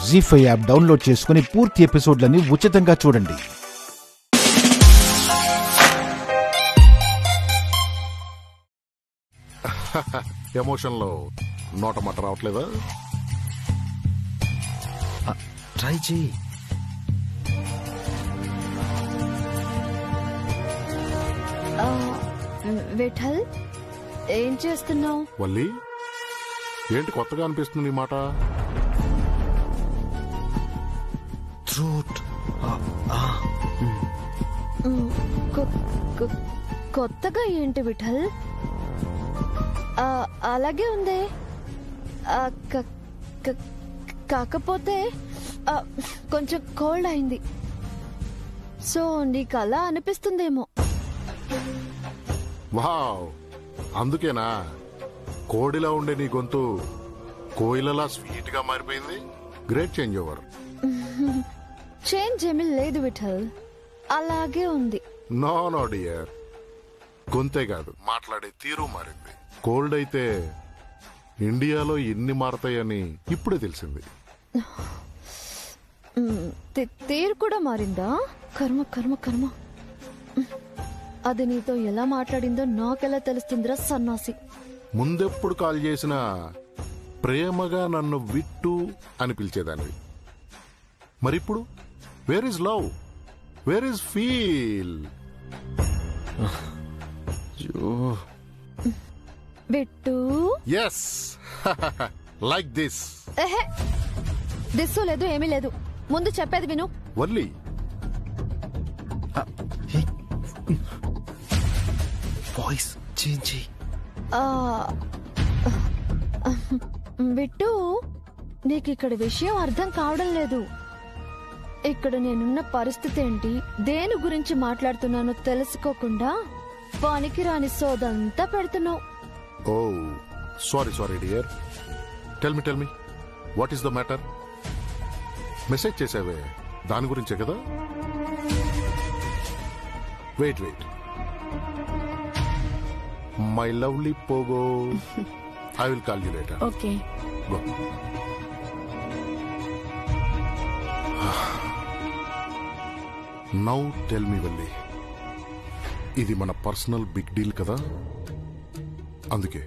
జీ5 app download చేసుకుని పూర్తి ఎపిసోడ్లని ఉచితంగా చూడండి. ఎమోషన్లో నోట మాట రావట్లేదా? ట్రై చేయి. విఠల్, ఏం చేస్తున్నావు? వల్లి, ఏంటి కొత్తగా అనిపిస్తుంది ఈ మాట? కొత్తగా ఏంటి విఠల్? అలాగే ఉంది. కాకపోతే కొంచెం కోల్డ్ అయింది. సో నీకు అలా అనిపిస్తుందేమో. వావ్, అందుకేనా కోడిలా ఉండే నీ గొంతు కోయిలలా స్వీట్ గా మారిపోయింది? Great change over. చేంజ్ ఏమీ లేదు విఠల్, అలాగే ఉంది. నో నో డియర్, గొంతే కాదు మాట్లాడే తీరు మారింది. కోల్డ్ అయితే ఇండియాలో ఎన్ని మారతాయని ఇప్పుడే తెలిసింది. తీరు కూడా మారిందా? కర్మ కర్మ కర్మ. అది నీతో ఎలా మాట్లాడిందో నాకెలా తెలుస్తుందిరా సన్నాసి. ముందెప్పుడు కాల్ చేసినా ప్రేమగా నన్ను విట్టు అని పిలిచేదానివి. మరిప్పుడు where is love, where is feel? విట్టు, ఎస్, లైక్ దిస్. దిస్సు లేదు, ఏమీ లేదు. ముందు చెప్పేది విను. వల్లి, వాయిస్ చేంజ్ చేయి. విట్టు, నీకు ఇక్కడ విషయం అర్థం కావడం లేదు. ఇక్కడ నేనున్న పరిస్థితి ఏంటి, దేని గురించి మాట్లాడుతున్నానో తెలుసుకోకుండా పనికిరాని సోదంతా పెడుతున్నావు. Oh sorry sorry dear. Tell me what is the matter? Message చేసావే దాని గురించే కదా? Wait my lovely Pogo, I will call you later. Okay, go. Now tell me Valli, ఇది మన పర్సనల్ బిగ్ డీల్ కదా, అందుకే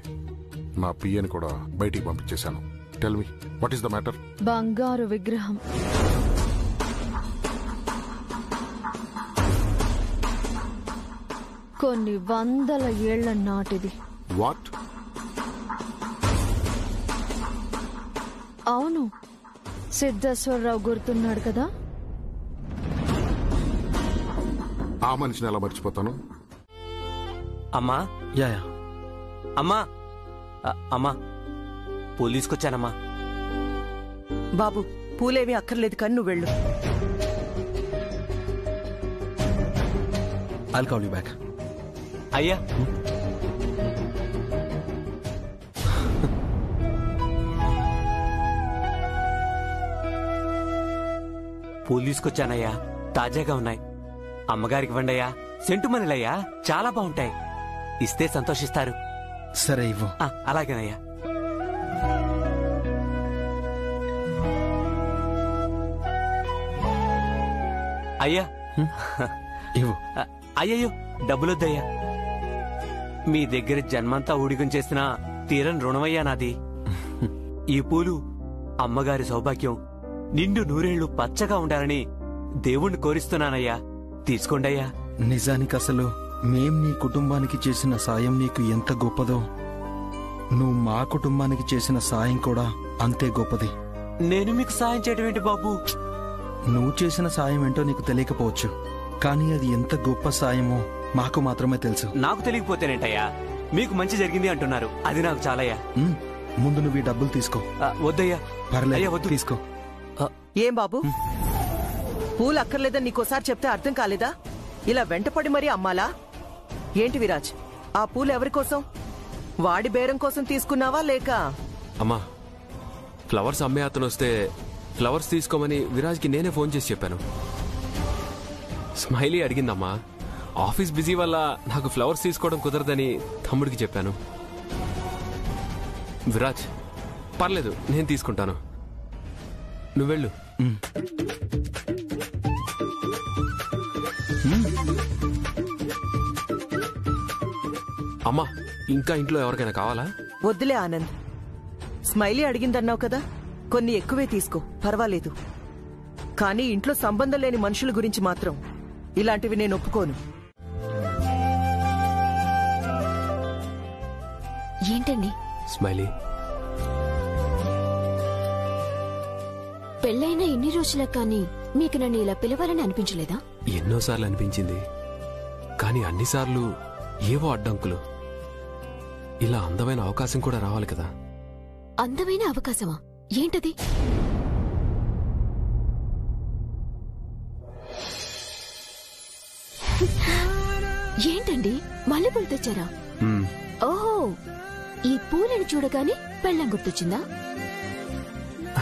నా పిఎని కూడా బయటికి పంపించేశాను. Tell me what is the matter? బంగారు విగ్రహం. కొన్ని వందల ఏళ్ల నాటిది. వాట్? అవును, సిద్ధేశ్వరరావు గుర్తున్నాడు కదా? ఆ మనిషిని ఎలా మర్చిపోతాను? అమ్మా, యా అమ్మా, అమ్మా, పోలీసుకొచ్చానమ్మా. బాబు, పూలేమీ అక్కర్లేదు కానీ నువ్వు వెళ్ళు. I'll call you back. అయ్యా, పోలీసుకొచ్చానయ్యా, తాజాగా ఉన్నాయి. అమ్మగారికి ఇవ్వండయ్యా, సెంటుమనిలయ్యా, చాలా బాగుంటాయి. ఇస్తే సంతోషిస్తారు. సరే ఇవ్వు. అలాగేనయ్యా. అయ్యా, ఇవ్వు. అయ్యయ్యో, డబ్బులొద్దయ్యా. మీ దగ్గర జన్మంతా ఊడిగం చేసిన తీరని రుణమయ్యా నాది. ఈ పూలు అమ్మగారి సౌభాగ్యం, నిండు నూరేళ్లు పచ్చగా ఉండాలని దేవుణ్ణి కోరిస్తున్నానయ్యా. తీసుకోండయ్యా. నిజానికి అసలు మేం నీ కుటుంబానికి చేసిన సాయం నీకు ఎంత గొప్పదో, నువ్వు మా కుటుంబానికి చేసిన సాయం కూడా అంతే గొప్పది. నేను మీకు సాయం చేయడం ఏంటి బాబు? నువ్వు చేసిన సాయం ఏంటో నీకు తెలియకపోవచ్చు, కానీ అది ఎంత గొప్ప సాయమో మాకు మాత్రమే తెలుసు. నాకు తెలియకపోతేనేంటయ్యా? మీకు మంచి జరిగింది అంటున్నారు, అది నాకు చాలయ్యా. ముందు నువ్వు ఈ డబ్బులు తీసుకో. వద్దయ్యా. పర్లేదు, వద్దు. తీసుకో. ఏం బాబు, పూలు అక్కర్లేదని నీకోసారి చెప్తే అర్థం కాలేదా? ఇలా వెంటపడి మరీ అమ్మాలా ఏంటి విరాజ్? ఆ పూలు ఎవరి కోసం? వాడి బేరం కోసం తీసుకున్నావా లేక? అమ్మా, ఫ్లవర్స్ అమ్మే అతను వస్తే ఫ్లవర్స్ తీసుకోమని విరాజ్కి నేనే ఫోన్ చేసి చెప్పాను. స్మైలీ అడిగిందమ్మా. ఆఫీస్ బిజీ వల్ల నాకు ఫ్లవర్స్ తీసుకోవడం కుదరదని తమ్ముడికి చెప్పాను. విరాజ్, పర్లేదు, నేను తీసుకుంటాను. నువ్వెళ్ళు. అమ్మా, ఇంకా ఇంట్లో ఎవరికైనా కావాలా? వద్దులే ఆనంద్. స్మైలీ అడిగిందన్నావు కదా, కొన్ని ఎక్కువే తీసుకో, పర్వాలేదు. కానీ ఇంట్లో సంబంధం లేని మనుషుల గురించి మాత్రం ఇలాంటివి నేను ఒప్పుకోను. ఏంటండి? స్మైలీ, పెళ్ళైనా ఎన్ని రోజులకు కానీ మీకు నన్ను ఇలా పిలవాలని అనిపించలేదా? ఎన్నోసార్లు అనిపించింది, కానీ అన్నిసార్లు ఏవో అడ్డంకులు. ఇలా అందమైన అవకాశం కూడా రావాలి కదా. అందమైన అవకాశమా? ఏంటది? ఏంటండి, మల్లెపూలు తెచ్చారా? ఓహో, ఈ పూలను చూడగానే పెళ్ళం గుర్తొచ్చిందా?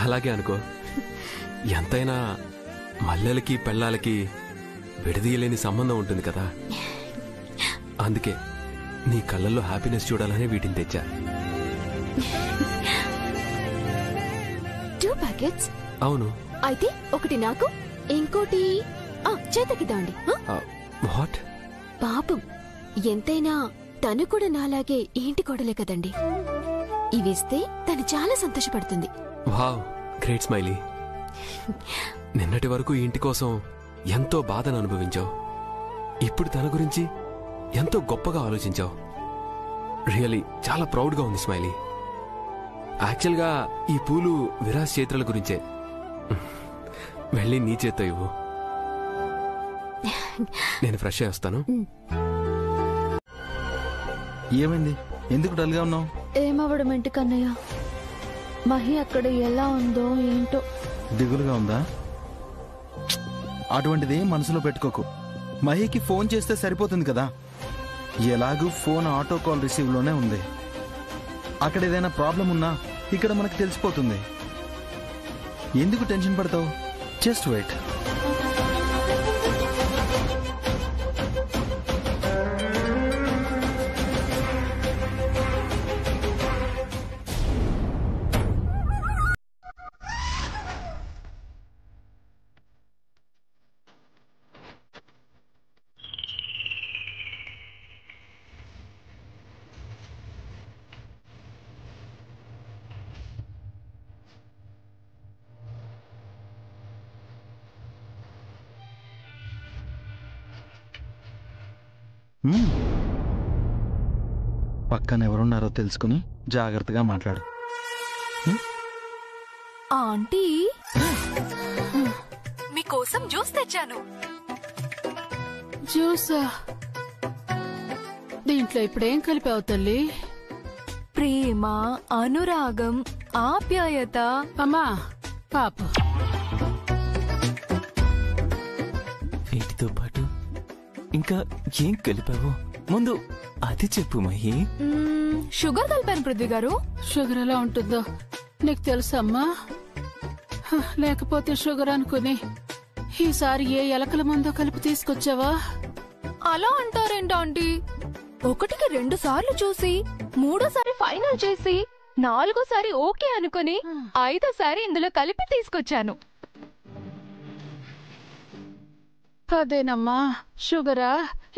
అలాగే అనుకో. ఎంతైనా మల్లెలకి పెళ్ళాలకి విడదీయలేని సంబంధం ఉంటుంది కదా. అందుకే నీ కళ్ళల్లో హ్యాపీనెస్ చూడాలనే వీటిని తెచ్చా. 2 ప్యాకెట్స్? అవును. అయితే ఒకటి నాకు, ఇంకోటి చేతకిద్దాండి. వాట్? పాపం, ఎంతైనా తను కూడా నాలాగే ఇంటి కోడలే కదండి. ఇవిస్తే తను చాలా సంతోషపడుతుంది. Wow, great smiley. నిన్నటి వరకు ఈ ఇంటి కోసం ఎంతో బాధను అనుభవించావు. ఇప్పుడు తన గురించి ఎంతో గొప్పగా ఆలోచించావు. రియలీ చాలా ప్రౌడ్గా ఉంది స్మైలీ. యాక్చువల్గా ఈ పూలు విరాజ్ చేతుల గురించే. వెళ్ళి నీ చేత్తో ఇవ్వు. నేను ఫ్రెష్ అయ్యి వస్తాను. ఏమైంది? ఎందుకు డల్గా ఉన్నావు? ఏమవ్వడం ఏంటి కన్నయ్య, మహి అక్కడ ఎలా ఉందో ఏంటో. దిగులుగా ఉందా? అటువంటిది మనసులో పెట్టుకోకు. మహికి ఫోన్ చేస్తే సరిపోతుంది కదా. ఎలాగూ ఫోన్ ఆటో కాల్ రిసీవ్ లోనే ఉంది. అక్కడ ఏదైనా ప్రాబ్లం ఉన్నా ఇక్కడ మనకు తెలిసిపోతుంది. ఎందుకు టెన్షన్ పడతావు? Just wait. పక్కన ఎవరున్నారో తెలుసుకుని జాగ్రత్తగా మాట్లాడు. ఆంటీ, మీకోసం జ్యూస్ తెచ్చాను. జ్యూసా? దీంట్లో ఇప్పుడేం కలిపావు తల్లి? ప్రేమ, అనురాగం, ఆప్యాయత. అమ్మా పాప, వీటితో పాటు ఇంకా ఏం కలిపావు? ముందు అది చెప్పు మహి. షుగర్ కలిపాను పృథ్వీ గారు. షుగర్ ఎలా ఉంటుందో నీకు తెలుసమ్మా? లేకపోతే షుగర్ అనుకుని ఈసారి ఏ ఎలకల మందో కలిపి తీసుకొచ్చావా? అలా అంటారేంటి ఆంటీ? 1కి 2 సార్లు చూసి 3సారి ఫైనల్ చేసి 4సారి ఓకే అనుకుని 5సారి ఇందులో కలిపి తీసుకొచ్చాను. అదేనమ్మా, షుగరా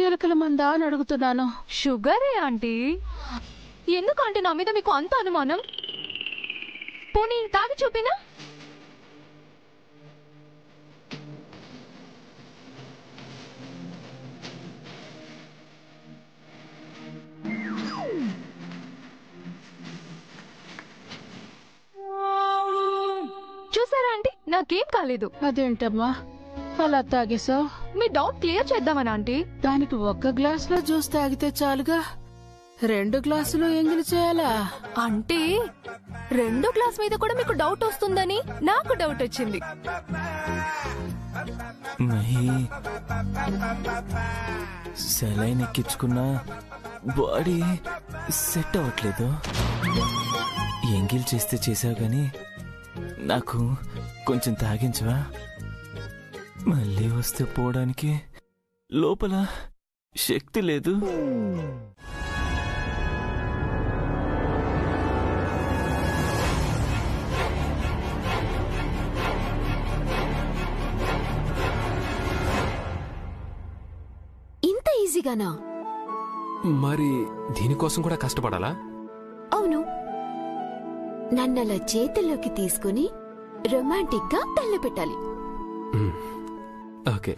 ఎలకల మందా అని అడుగుతున్నాను. షుగరే ఆంటీ. ఎందుకు ఆంటీ నా మీద మీకు అంత అనుమానం? పోనీ తాగి చూపినా? చూసారా ఆంటీ, నాకేం కాలేదు. అదేంటమ్మా అలా తాగేసావు? మీ డౌట్ క్లియర్ చేద్దామని ఆంటీ. దానికి 1 గ్లాసులో జ్యూస్ తాగితే చాలుగా, 2 గ్లాసులు ఎంగిలి చేయాలా? అంటే 2 గ్లాస్ మీద కూడా మీకు డౌట్ వస్తుందని నాకు డౌట్ వచ్చింది. మహి, సెలైన్ ఎక్కించుకున్నా బాడీ సెట్ అవ్వట్లేదు. ఎంగిల్ చేస్తే చేసావు గాని నాకు కొంచెం తాగించవా? మళ్ళీ వస్తే పోవడానికి లోపల శక్తి లేదు. ఈజీగానా? మరి దీనికోసం కూడా కష్టపడాలా? అవును. నన్నలా చేతుల్లోకి తీసుకుని రొమాంటిక్ గా తల్ల పెట్టాలి. ఓకే.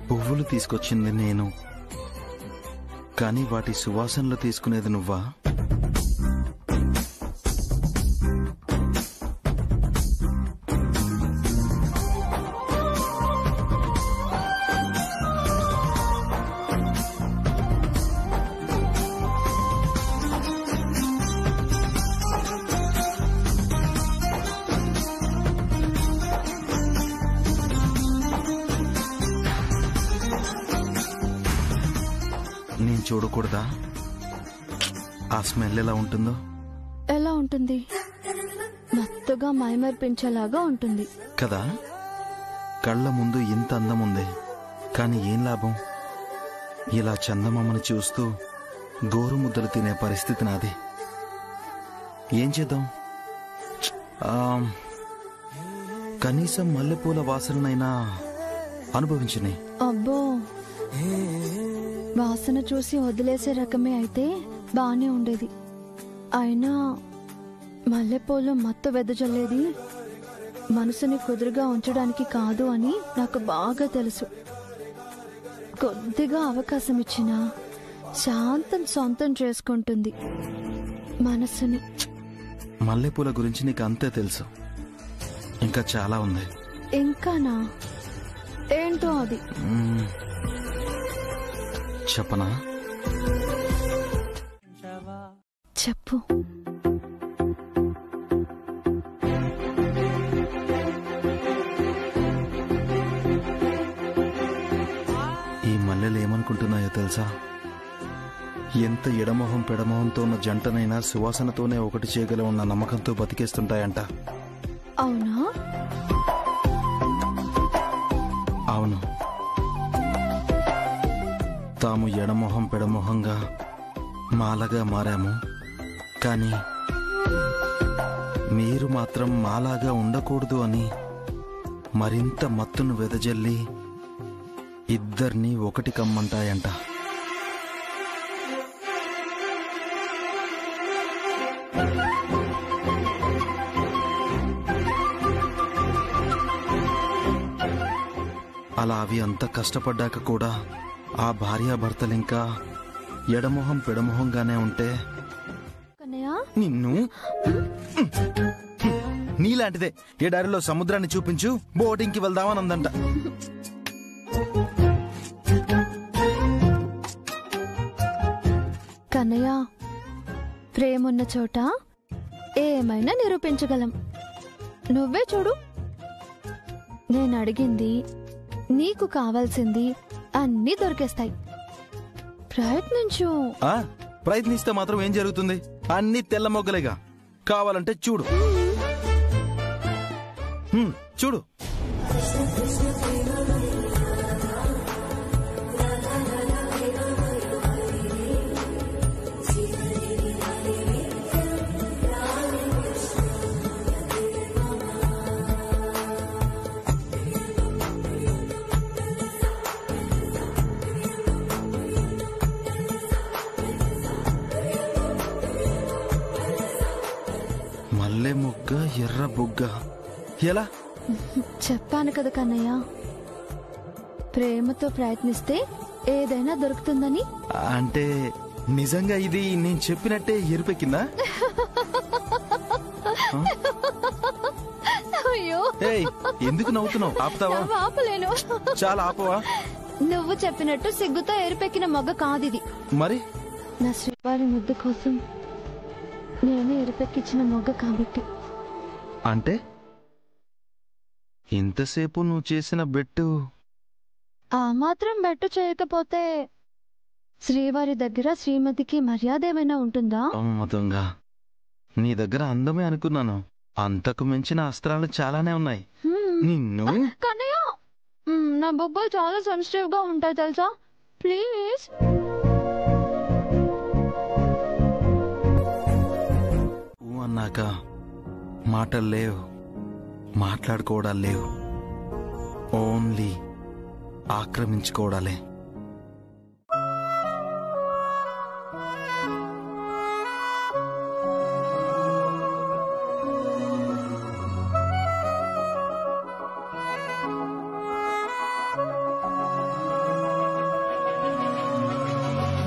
పువ్వులు తీసుకొచ్చింది నేను, కానీ వాటి సువాసనలు తీసుకునేది నువ్వా? నేను చూడకూడదా ఆ స్మెల్ ఎలా ఉంటుందో? ఎలా ఉంటుంది? మత్తుగా మైమర్పించేలాగా ఉంటుంది కదా. కళ్ళ ముందు ఇంత అందం ఉంది, కానీ ఏం లాభం? ఇలా చందమామని చూస్తూ గోరు ముద్దలు తినే పరిస్థితి నాది. ఏం చేద్దాం? కనీసం మల్లెపూల వాసననైనా అనుభవించుని. అబ్బో, వాసన చూసి వదిలేసే రకమే అయితే బానే ఉండేది. అయినా మల్లెపూలు మత్తు వెదజల్లేది మనసుని కుదురుగా ఉంచడానికి కాదు అని నాకు బాగా తెలుసు. కొద్దిగా అవకాశం ఇచ్చినా శాంతం సొంతం చేసుకుంటుంది మనసుని. మల్లెపూల గురించి నీకు అంతే తెలుసు, ఇంకా చాలా ఉంది. ఇంకానా? ఏంటో అది? చెప్పనా? చెప్పు. ఈ మల్లెలు ఏమనుకుంటున్నాయో తెలుసా? ఎంత ఎడమొహం పెడమొహంతో ఉన్న జంటనైనా సువాసనతోనే ఒకటి చేయగల ఉన్న నమ్మకంతో బతికేస్తుంటాయంట. అవునా? అవును. తాము ఎడమొహం పెడమొహంగా మాలగా మారాము, కానీ మీరు మాత్రం మాలాగా ఉండకూడదు అని మరింత మత్తును వెదజల్లి ఇద్దరినీ ఒకటి కమ్మంటాయంట. అలా అవి అంత కష్టపడ్డాక కూడా ఆ భార్యాభర్తలింకా ఎడమొహం పెడమొహంగానే ఉంటే నిన్ను నీలాంటిదే ఎడారిలో సముద్రాన్ని చూపించు, బోటింగ్కి వెళ్దామని అందంట. కన్నయ్య, ప్రేమున్న చోట ఏమైనా నిరూపించగలం. నువ్వే చూడు, నేను అడిగింది, నీకు కావాల్సింది అన్నీ దొరికేస్తాయి. ప్రయత్నించు. ప్రయత్నిస్తే మాత్రం ఏం జరుగుతుంది? అన్ని తెల్ల మొగ్గలేగా. కావాలంటే చూడు. చూడు. మల్లె మొగ్గ ఎర్ర బుగ్గ ఎలా? చెప్పాను కదా కన్నయ్య, ప్రేమతో ప్రయత్నిస్తే ఏదైనా దొరుకుతుందని. అంటే నిజంగా ఇది నేను చెప్పినట్టే ఎరుపెక్కిందా? అయ్యో, ఎందుకు నవ్వుతున్నావు? ఆపుతావా? ఆపలేను. చాలా ఆపవా? నువ్వు చెప్పినట్టు సిగ్గుతో ఎరుపెక్కిన మొగ్గ కాదిది. మరి నా శ్రీవారి ముద్దు కోసం నేను ఎరుపెక్కించిన మొగ్గ కాబట్టి. అంటే ఇంతసేపు నువ్వు చేసిన బెట్టు ఆ మాత్రం బెట్టు చేయకపోతే శ్రీవారి దగ్గర శ్రీమతికి మర్యాద ఏమైనా ఉంటుందా? దొంగ, నీ దగ్గర అందమే అనుకున్నాను. అంతకు మించిన అస్త్రాలు చాలానే ఉన్నాయి. నిన్ను కన్నయ్య, నా బొబ్బలు చాలా సెన్సిటివ్ గా ఉంటాయి తెలుసా. ప్లీజ్. అన్నాక మాటలు లేవు, మాట్లాడుకోవడాలు లేవు, ఓన్లీ ఆక్రమించుకోవడాలే.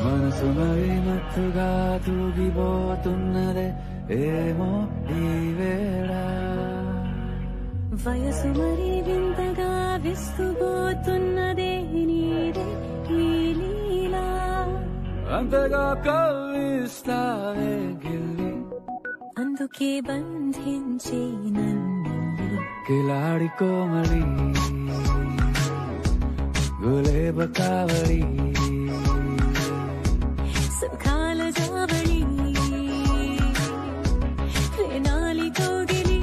మనసు మరి మత్తుగా తూగిపోతున్నదే ఏమో ఈ వేళ, వయసు మరి వింతగా విస్తుపోతున్నదే నీరే ఈ లీలా, అంతగా కవ్విస్తావే గిల్లి, అందుకే బంధించి నన్ను కిలాడి కోమలి గులేబ కావలి, సుఖాల జావళి వేనాలి కోగిలి,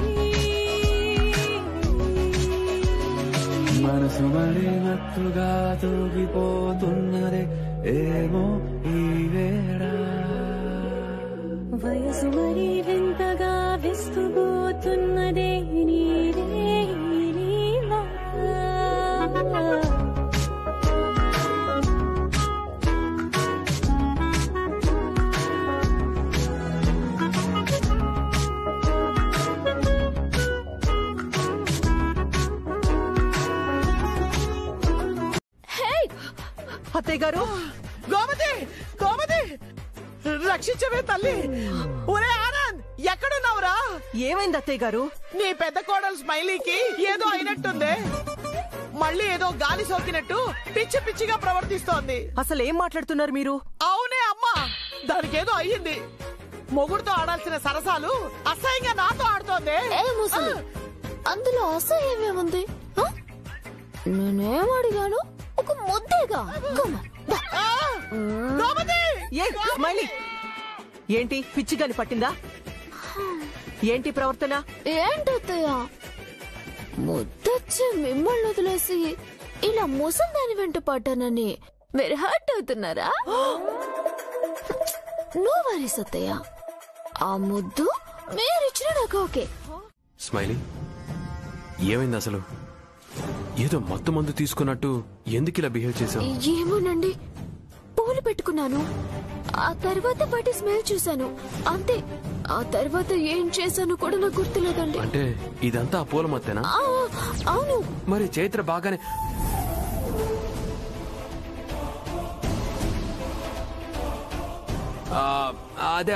మనసు మరి మత్తుగా తూగిపోతున్నదే ఏమో ఈ వేళ, వయసు మరి వింతగా విస్తుపోతున్నదే నీరే ఈ లీలా. అత్తయ్య గారు, గోమతి గోమతి, రక్షించవే తల్లి. ఒరే ఆనంద్, ఎక్కడున్నావురా? ఏమైంది అత్తయ్య గారు? నీ పెద్ద కోడలు స్మైలీకి ఏదో అయినట్టుంది. మళ్ళీ ఏదో గాలి సోకినట్టు పిచ్చి పిచ్చిగా ప్రవర్తిస్తోంది. అసలు ఏం మాట్లాడుతున్నారు మీరు? అవునే అమ్మా, దానికేదో అయ్యింది. మొగుడుతో ఆడాల్సిన సరసాలు అసహ్యంగా నాతో ఆడుతోంది. అందులో అసహ్యమేముంది? నేనేం అడిగాను? ఒక ముద్దేగా. ఏంటి పిచ్చిగాని పట్టిందా? ఏంటి ప్రవర్తన? ఏంటత్తయ్య, ముద్దొచ్చి మిమ్మల్ని వదిలేసి ఇలా ముసందాని వెంట పడ్డానని మీరు హర్ట్ అవుతున్నారా? నో వరీస్ అత్తయ్య, ఆ ముద్దు మీరిచ్చిన నాకు ఓకే. స్మైలీ, ఏమైంది అసలు? ఏదో మొత్తం మందు తీసుకున్నట్టు ఎందుకు ఇలా బిహేవ్ చేసావు? ఏమోనండి, పూలు పెట్టుకున్నాను, ఆ తర్వాత వాటి స్మెల్ చూశాను, అంతే. ఆ తర్వాత ఏం చేశాను కూడా నాకు గుర్తులేదండి. అంటే ఇదంతా ఆ పూల మత్తేనా? అవును. మరి చైత్ర బాగానే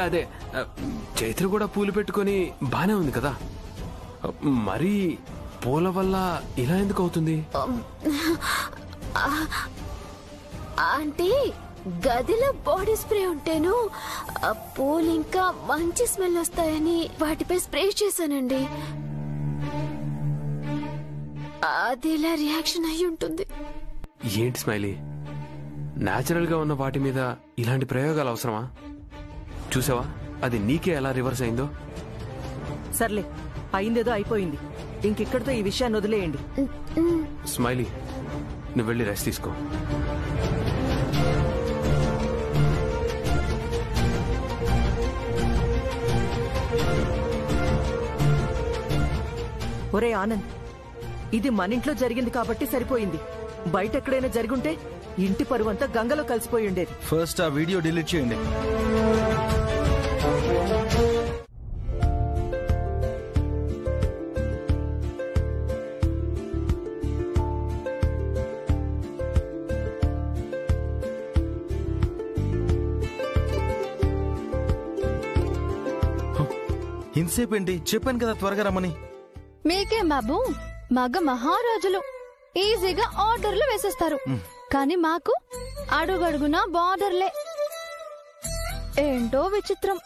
అదే చైత్ర కూడా పూలు పెట్టుకొని బానే ఉంది కదా, మరి పూల వల్ల ఇలా ఎందుకు అవుతుంది? అంటే గదిలో బాడీ స్ప్రే ఉంటేను ఆ పూలు ఇంకా మంచి స్మెల్ వస్తాయని వాటిపై స్ప్రే చేశానండి. అది ఇలా రియాక్షన్ అయి ఉంటుంది. ఏంటి స్మైలీ, నేచురల్ గా ఉన్న వాటి మీద ఇలాంటి ప్రయోగాలు అవసరమా? చూసావా అది నీకే ఎలా రివర్స్ అయిందో? సర్లే, అయిందేదో అయిపోయింది. ఇంకిక్కడితో ఈ విషయాన్ని వదిలేయండి. స్మైలీ, నువ్వు వెళ్ళి రెస్ట్ తీసుకో. ఒరే ఆనంద్, ఇది మన ఇంట్లో జరిగింది కాబట్టి సరిపోయింది. బయట ఎక్కడైనా జరుగుంటే ఇంటి పరువంతా గంగలో కలిసిపోయి ఉండేది. ఫస్ట్ ఆ వీడియో డిలీట్ చేయండి. ఎంతసేపు ఏంటి? చెప్పాను కదా త్వరగా రమ్మని. మీకేం బాబు, మగ మహారాజులు ఈజీగా ఆర్డర్లు వేసేస్తారు, కానీ మాకు అడుగడుగునా బార్డర్లే. ఏంటో విచిత్రం,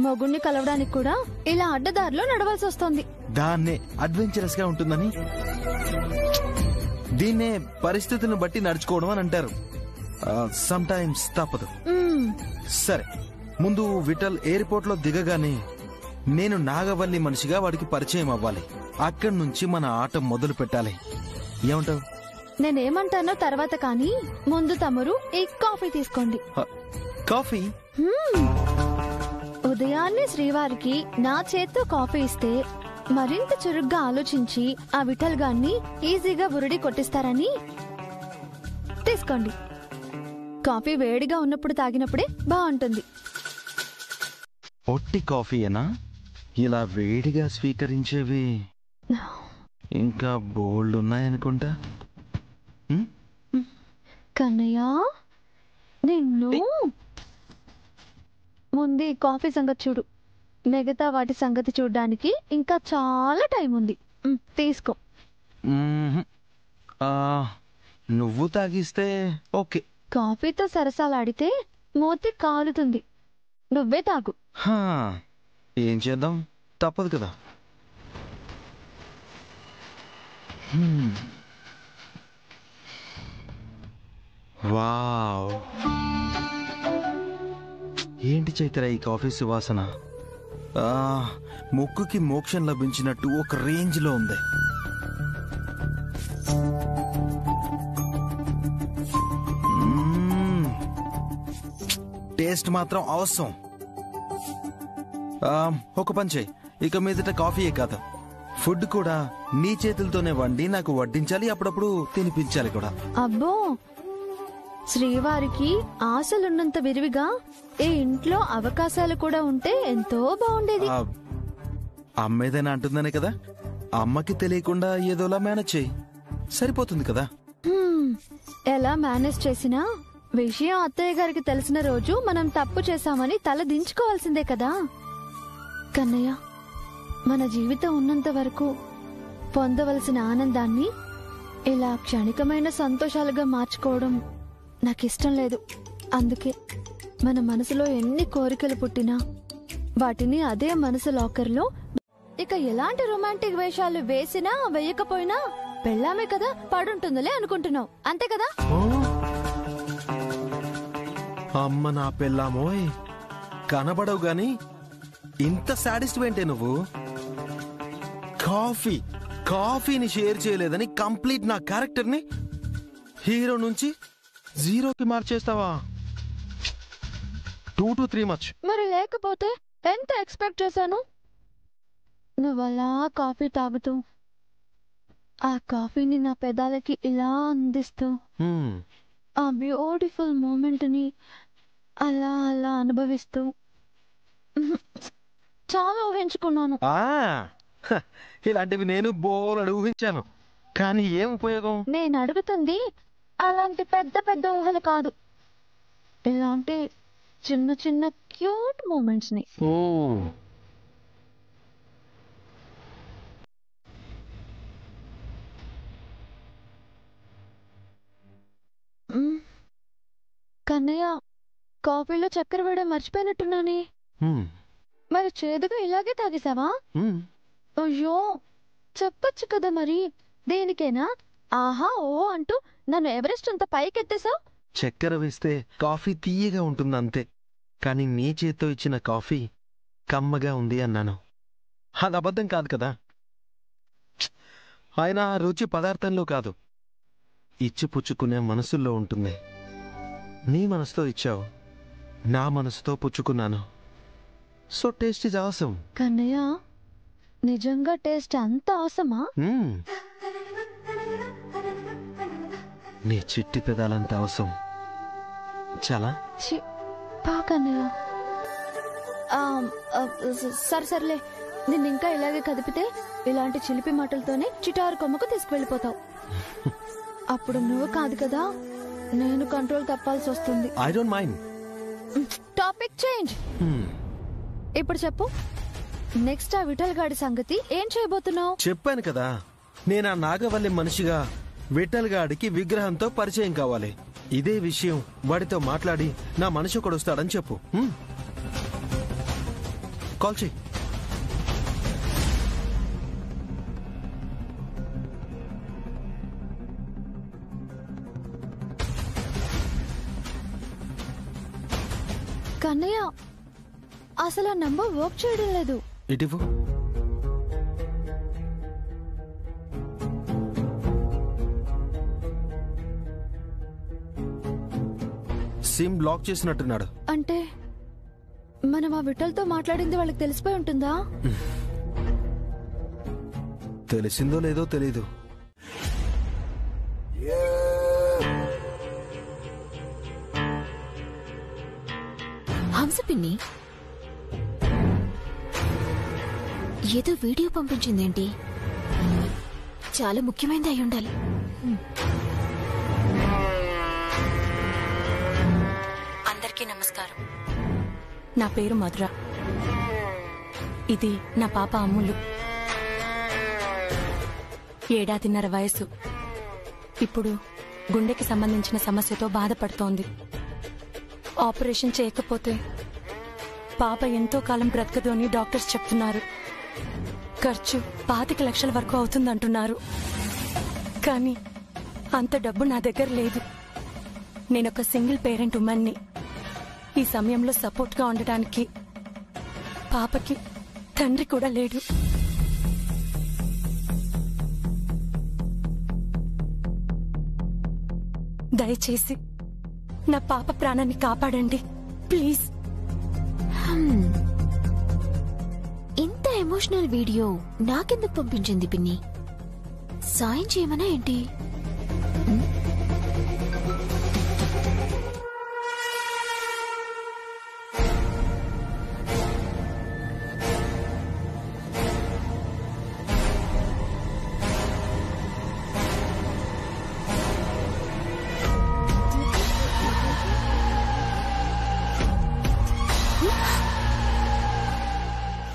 మొగుణ్ణి కలవడానికి కూడా ఇలా అడ్డదారిలో నడవాల్సి వస్తుంది. దాన్నే అడ్వెంచరస్ గా ఉంటుందని, దీన్నే పరిస్థితులను బట్టి నడుచుకోవడం అని అంటారు. సమ్ టైమ్స్ తప్పదు. సరే, ముందు విఠల్ ఎయిర్పోర్ట్ లో దిగగానే నేను నాగవల్లి మనిషిగా వాడికి పరిచయం అవ్వాలి. అక్కడి నుంచి మన ఆట మొదలు పెట్టాలి. ఏమంటావు? నేనేమంటానో తర్వాత, కానీ ముందు తమరు ఈ కాఫీ తీసుకోండి. కాఫీ? ఉదయాన్నే శ్రీవారికి నా చేత్తో కాఫీ ఇస్తే మరింత చురుగ్గా ఆలోచించి ఆ విఠల్ గాన్ని ఈజీగా బురుడి కొట్టిస్తారని. తీసుకోండి. కాఫీ వేడిగా ఉన్నప్పుడు తాగినప్పుడే బాగుంటుంది. ఒట్టి కాఫీయేనా? ఇలా వేడిగా స్వీకరించేవి ఇంకా బోల్డ్ ఉన్నాయనుకుంటా. కన్నయ్య, నిన్ను ముందు ఈ కాఫీ సంగతి చూడు. మిగతా వాటి సంగతి చూడడానికి ఇంకా చాలా టైం ఉంది. తీసుకో. నువ్వు తాగిస్తే ఓకే. కాఫీతో సరసాలాడితే మూతి కాలుతుంది. నువ్వే తాగు. ఏం చేద్దాం, తప్పదు కదా. వావ్, ఏంటి చైత్ర ఈ కాఫీ సువాసన? ముక్కుకి మోక్షం లభించినట్టు ఒక రేంజ్ లో ఉంది. టేస్ట్ మాత్రం అవసరం. ఒక పని చేయి, ఇక మీదట కాఫీయే కాదు, ఫుడ్ కూడా నీ చేతులతోనే వండి నాకు వడ్డించాలి, అప్పుడప్పుడు తినిపించాలి కూడా. అబ్బో, శ్రీవారికి ఆశలున్నంత విరివిగా ఈ ఇంట్లో అవకాశాలు కూడా ఉంటే ఎంతో బాగుండేది. అమ్మేదైనా అంటుందనే కదా, అమ్మకి తెలియకుండా ఏదోలా మేనేజ్ చేయి, సరిపోతుంది కదా. ఎలా మేనేజ్ చేసినా విషయం అత్తయ్య గారికి తెలిసిన రోజు మనం తప్పు చేశామని తల దించుకోవాల్సిందే కదా. కన్నయ్య, మన జీవితం ఉన్నంత వరకు పొందవలసిన ఆనందాన్ని ఇలా క్షణికమైన సంతోషాలుగా మార్చుకోవడం నాకిష్టం లేదు. అందుకే మన మనసులో ఎన్ని కోరికలు పుట్టినా వాటిని అదే మనసు లాకర్లో, ఇక ఎలాంటి రొమాంటిక్ వేషాలు వేసినా వేయకపోయినా పెళ్ళామే కదా పడుంటుందిలే అనుకుంటున్నావు, అంతే కదా? అమ్మ నా పెళ్ళామోయ్, కనబడవు గాని ఇంత సాడిస్ట్ ఏంటే నువ్వు? కాఫీని షేర్ చేయలేదని కంప్లీట్ నా క్యారెక్టర్ ని హీరో నుంచి జీరోకి మార్చేస్తావా? 2 to 3 మచ్. మరి లేకపోతే ఎంత ఎక్స్పెక్ట్ చేశాను? నువ్వలా కాఫీ తాగుతూ ఆ కాఫీని నా పెదాలకి ఇలా అందిస్తూ ఆ బ్యూటిఫుల్ మూమెంట్ ని అలా అలా అనుభవిస్తూ చాలా ఊహించుకున్నాను. ఇలాంటివి నేను బోలెడు ఊహించాను, కానీ ఏం ఉపయోగం? నేను అడుగుతుంది అలాంటి పెద్ద పెద్ద ఊహలు కాదు, ఇలాంటి చిన్న చిన్న క్యూట్ మూమెంట్స్ ని. కన్నయ్య, కాఫీలో చక్కెర వేయడం మర్చిపోయినట్టున్నానే. మరి చేదుగా ఇలాగే తాగేసావా? అయ్యో, చెప్పొచ్చు కదా మరి. దేనికైనా ఆహా ఓ అంటూ నన్ను ఎవరెస్ట్ అంత పైకెత్తేసావు. చక్కెర వేస్తే కాఫీ తీయగా ఉంటుంది అంతే, కానీ నీ చేత్తో ఇచ్చిన కాఫీ కమ్మగా ఉంది అన్నాను. అది అబద్ధం కాదు కదా. ఆయన రుచి పదార్థంలో కాదు, ఇచ్చి పుచ్చుకునే మనసుల్లో ఉంటుంది. నీ మనసుతో ఇచ్చావు, నా మనసుతో పుచ్చుకున్నాను. సో టేస్ట్ ఇస్ అవసరం. కన్నయ్య, నిజంగా టేస్ట్ అంత అవసరమా? నీ చిట్టి పెదాలంత అవసరం. చాలా కన్నయ్య. సర్లే, నిన్ను ఇంకా ఇలాగే కదిపితే ఇలాంటి చిలిపి మాటలతోనే చిటారు కొమ్మకు తీసుకువెళ్ళిపోతావు. అప్పుడు నువ్వు కాదు కదా, నేను కంట్రోల్ తప్పాల్సి వస్తుంది. I don't mind. Topic change. ఇప్పుడు చెప్పు, నెక్స్ట్ ఆ విఠల్ గాడి సంగతి ఏం చేయబోతున్నావు? చెప్పాను కదా, నేను ఆ నాగవల్లి మనిషిగా విఠల్ గాడికి విగ్రహంతో పరిచయం కావాలి. ఇదే విషయం వాడితో మాట్లాడి నా మనిషి ఒకడు వస్తాడని చెప్పు. కాల్ చెయ్యి. కన్నయ్య, అసలు ఆ నంబర్ వర్క్ చేయడం లేదు. ఇటివ్వు. సిమ్ బ్లాక్ చేసినట్టున్నాడు. అంటే మనం ఆ విఠల్తో మాట్లాడింది వాళ్ళకి తెలిసిపోయి ఉంటుందా? తెలిసిందో లేదో తెలీదు. హంస పిన్ని ఏదో వీడియో పంపించిందేంటి? చాలా ముఖ్యమైనది అయి ఉండాలి. అందరికీ నమస్కారం. నా పేరు మధుర. ఇది నా పాప అమ్ములు. 7 ఏళ్ల వయసు. ఇప్పుడు గుండెకి సంబంధించిన సమస్యతో బాధపడుతోంది. ఆపరేషన్ చేయకపోతే పాప ఎంతో కాలం బ్రతకదు అని డాక్టర్స్ చెప్తున్నారు. ఖర్చు 25 లక్షల వరకు అవుతుందంటున్నారు. కానీ అంత డబ్బు నా దగ్గర లేదు. నేనొక సింగిల్ పేరెంట్ ఉమెన్ని. ఈ సమయంలో సపోర్ట్గా ఉండటానికి పాపకి తండ్రి కూడా లేడు. దయచేసి నా పాప ప్రాణాన్ని కాపాడండి ప్లీజ్. ఇంత ఎమోషనల్ వీడియో నాకెందుకు పంపించింది పిన్ని? సాయం చేయమనా ఏంటి?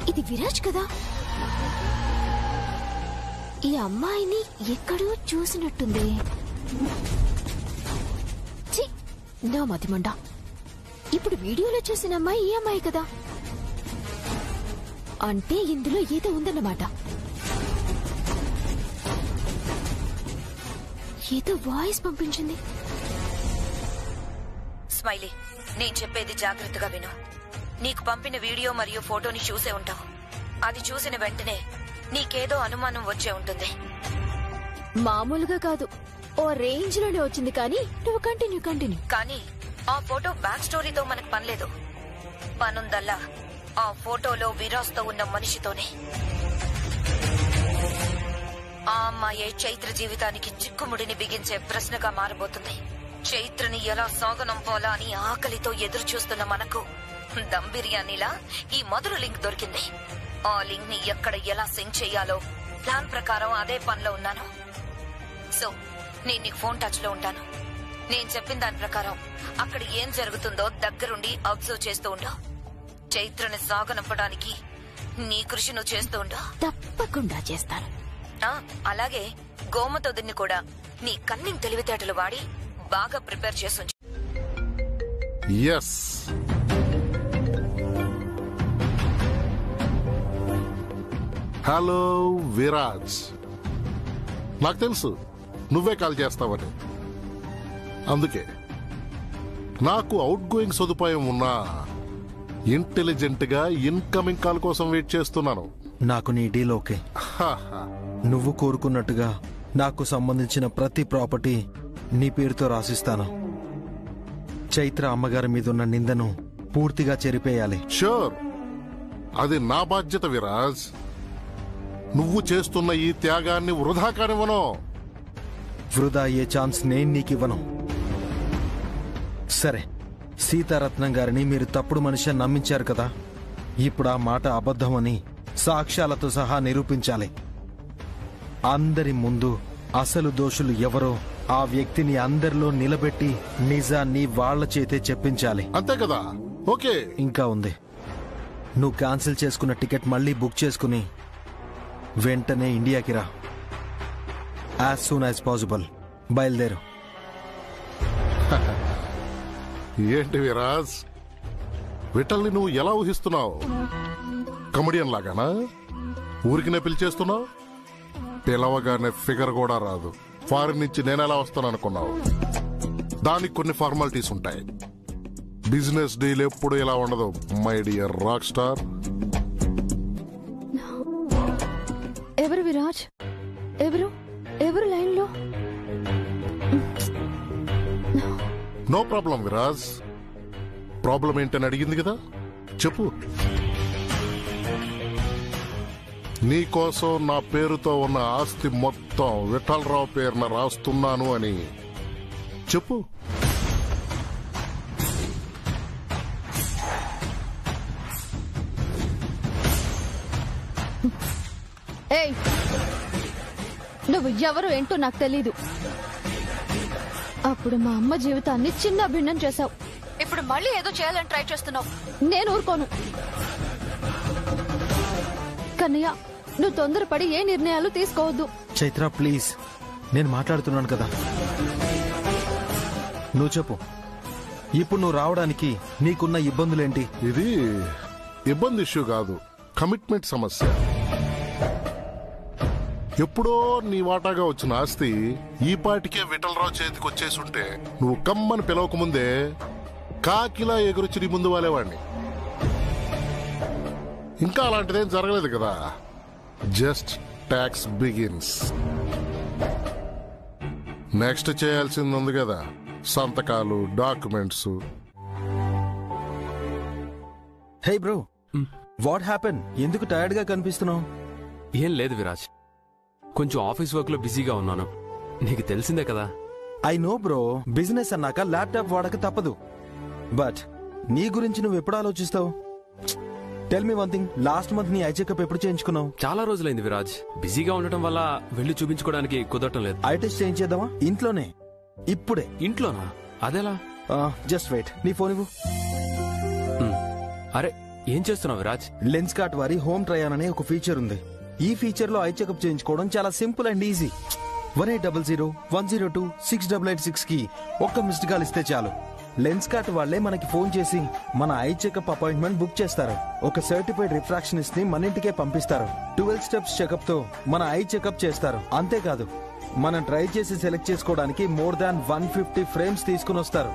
ఇది విరాజ్ కదా? ఈ అమ్మాయిని ఎక్కడో చూసినట్టుంది. ఛీ, నా మతిమండ. ఇప్పుడు వీడియోలో చూసిన అమ్మాయి ఈ అమ్మాయి కదా? అంటే ఇందులో ఏదో ఉందన్నమాట. ఏదో వాయిస్ పంపించింది. స్మైలీ, నేను చెప్పేది జాగ్రత్తగా విను. నీకు పంపిన వీడియో మరియు ఫోటోని చూసే ఉంటావు. అది చూసిన వెంటనే నీకేదో అనుమానం వచ్చే ఉంటుంది. మామూలుగా కాదు, ఓ రేంజ్ లోనే వచ్చింది. కానీ నువ్వు కంటిన్యూ. కానీ ఆ ఫోటో బ్యాక్ స్టోరీతో మనకు పనిలేదు. పనుందల్లా ఆ ఫోటోలో విరాజ్తో ఉన్న మనిషితోనే. ఆ అమ్మాయే చైత్ర జీవితానికి చిక్కుముడిని బిగించే ప్రశ్నగా మారబోతుంది. చైత్రని ఎలా సాగనంపాలా అని ఆకలితో ఎదురు చూస్తున్న మనకు దమ్ బిర్యానీలా ఈ మధుర లింక్ దొరికింది. ఆ లింక్ ని ఎక్కడ ఎలా సెండ్ చెయ్యాలో ప్లాన్ ప్రకారం అదే పనిలో ఉన్నాను. సో నేను నీకు ఫోన్ టచ్ లో ఉంటాను. నేను చెప్పిన దాని ప్రకారం అక్కడ ఏం జరుగుతుందో దగ్గరుండి అబ్జర్వ్ చేస్తూ ఉండు. చైత్రని సాగనంపడానికి నీ కృషి నువ్వు చేస్తూ ఉండు. తప్పకుండా చేస్తాను. అలాగే గోమతోదిని కూడా నీ కన్నింగ్ తెలివితేటలు వాడి బాగా ప్రిపేర్ చేసి ఉంచు. Yes, hello Viraj. నాకు తెలుసు నువ్వే కాల్ చేస్తావని. అందుకే నాకు అవుట్ గోయింగ్ సదుపాయం ఉన్నా ఇంటెలిజెంట్ గా ఇన్కమింగ్ కాల్ కోసం వెయిట్ చేస్తున్నాను. నాకు నీ డీల్ ఓకే. నువ్వు కోరుకున్నట్టుగా నాకు సంబంధించిన ప్రతి ప్రాపర్టీ నీ పేరుతో రాసిస్తాను. చైత్ర అమ్మగారి మీదున్న నిందను పూర్తిగా చెరిపేయాలి. షూర్, అది నా బాధ్యత విరాజ్. నువ్వు చేస్తున్న ఈ త్యాగాన్ని వృధా కానివ్వను. వృధా అయ్యే ఛాన్స్ నేను నీకివ్వను. సరే, సీతారత్నం గారిని మీరు తప్పుడు మనిషి నమ్మించారు కదా, ఇప్పుడు ఆ మాట అబద్ధమని సాక్ష్యాలతో సహా నిరూపించాలి. అందరి ముందు అసలు దోషులు ఎవరో ఆ వ్యక్తిని అందరిలో నిలబెట్టి నిజాన్ని వాళ్ల చేతే చెప్పించాలి. అంతే కదా? ఓకే. ఇంకా ఉంది, నువ్వు క్యాన్సిల్ చేసుకున్న టికెట్ మళ్ళీ బుక్ చేసుకుని వెంటనే ఇండియాకి రా. యాజ్ సూన్ యాజ్ పాసిబుల్ బయలుదేరు. ఏంటి విరాజ్, విఠల్ని నువ్వు ఎలా ఊహిస్తున్నావు? కమెడియన్ లాగానా? ఊరికినే పిలిచేస్తున్నావు? పిలవగానే ఫిగర్ కూడా రాదు. ఫారిన్ నుంచి నేనెలా వస్తాను అనుకున్నావు? దానికి కొన్ని ఫార్మాలిటీస్ ఉంటాయి. బిజినెస్ డీల్ ఎప్పుడు ఇలా ఉండదు మై డియర్ రాక్ స్టార్. ఎవరు విరాజ్? ఎవరు ఎవరు లైన్లో? No problem Viraj. ప్రాబ్లం ఏంటని అడిగింది కదా, చెప్పు. నీకోసం నా పేరుతో ఉన్న ఆస్తి మొత్తం విఠలరావు పేరున రాస్తున్నాను అని చెప్పు. ఏయ్, నువ్వు ఎవరు ఏంటో నాకు తెలీదు. అప్పుడు మా అమ్మ జీవితాన్ని చిన్న భిన్నం చేశావు. ఇప్పుడు మళ్ళీ ఏదో చేయాలని ట్రై చేస్తున్నావు. నేను ఊరుకోను. కన్నయ్య, నువ్వు తొందరపడి ఏ నిర్ణయాలు తీసుకోవద్దు. చైత్ర ప్లీజ్, నేను మాట్లాడుతున్నాను కదా. నువ్వు చెప్పు, ఇప్పుడు నువ్వు రావడానికి నీకున్న ఇబ్బందులేంటి? ఇది ఇబ్బంది ఇష్యూ కాదు, కమిట్మెంట్ సమస్య. ఎప్పుడో నీ వాటాగా వచ్చిన ఆస్తి ఈ పాటికే విఠలరావు చేతికి వచ్చేసుంటే నువ్వు కమ్మని పిలవకముందే కాకిలా ఎగురొచ్చి నీ ముందు వాలేవాడిని. ఇంకా అలాంటిదేం జరగలేదు కదా. Just tax begins. నెక్స్ట్ చేయాల్సింది ఉంది కదా, సంతకాలు, documents. Hey bro, what happen? ఎందుకు టైర్డ్ గా కనిపిస్తున్నావు? ఏం లేదు విరాజ్, కొంచెం ఆఫీస్ వర్క్ లో బిజీగా ఉన్నాను. నీకు తెలిసిందే కదా. ఐ నో బ్రో, బిజినెస్ అన్నాక ల్యాప్టాప్ వాడక తప్పదు. బట్ నీ గురించి నువ్వు ఎప్పుడు ఆలోచిస్తావు? Tell me one thing, last month నీ ఐ చెకప్ ఎప్పుడు చేయించుకున్నావు? చాలా రోజులైంది విరాజ్. బిజీగా ఉండటం వల్ల వెళ్లి చూపించుకోవడానికి కుదరటం లేదు. ఐ టెస్ట్ చేయించేద్దామా? ఇంట్లోనే, ఇప్పుడే. ఇంట్లోనా? అదేలా? జస్ట్ వెయిట్, నీ ఫోన్ ఇవ్వు. అరే, ఏం చేస్తున్నావు విరాజ్? లెన్స్ కార్ట్ వారి హోమ్ ట్రయాన్ అనే ఒక ఫీచర్ ఉంది. ఈ ఫీచర్ లో ఐ చెకప్ చేయించుకోవడం చాలా సింపుల్ అండ్ ఈజీ. 1800-102-6886 కి ఒక్క మిస్డ్ కాల్ ఇస్తే చాలు. లెన్స్ కార్ట్ వాళ్లే మనకి ఫోన్ చేసి మన ఐ చెకప్ అపాయింట్మెంట్ బుక్ చేస్తారు. ఒక సర్టిఫైడ్ రిఫ్రాక్షనిస్ట్ ని మన ఇంటికే పంపిస్తారు. 12 స్టెప్స్ చెకప్ తో మన ఐ చెకప్ చేస్తారు. అంతేకాదు, మనం ట్రై చేసి సెలెక్ట్ చేసుకోవడానికి మోర్ దాన్ 150 ఫ్రేమ్స్ తీసుకుని వస్తారు.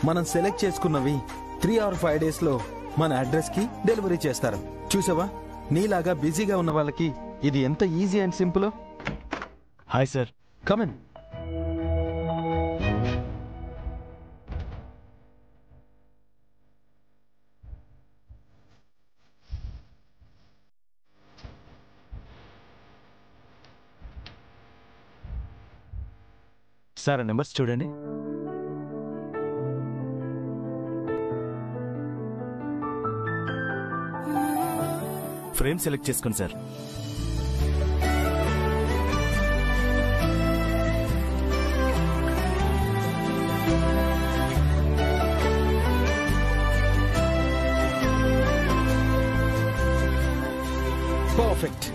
మనం సెలెక్ట్ చేసుకున్నవి 3 or 5 days లో మన అడ్రస్ కి డెలివరీ చేస్తారు. చూసావా, నీలాగా బిజీగా ఉన్న వాళ్ళకి ఇది ఎంత easy and simple. Hi sir, come in. Sir numbers చూడండి. ఫ్రేమ్ సెలెక్ట్ చేసుకోండి సార్. పర్ఫెక్ట్,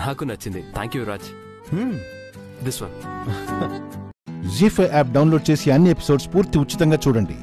నాకు నచ్చింది. Thank you Raj. This one. ZEE5 app download చేసి అన్ని ఎపిసోడ్స్ పూర్తి ఉచితంగా చూడండి.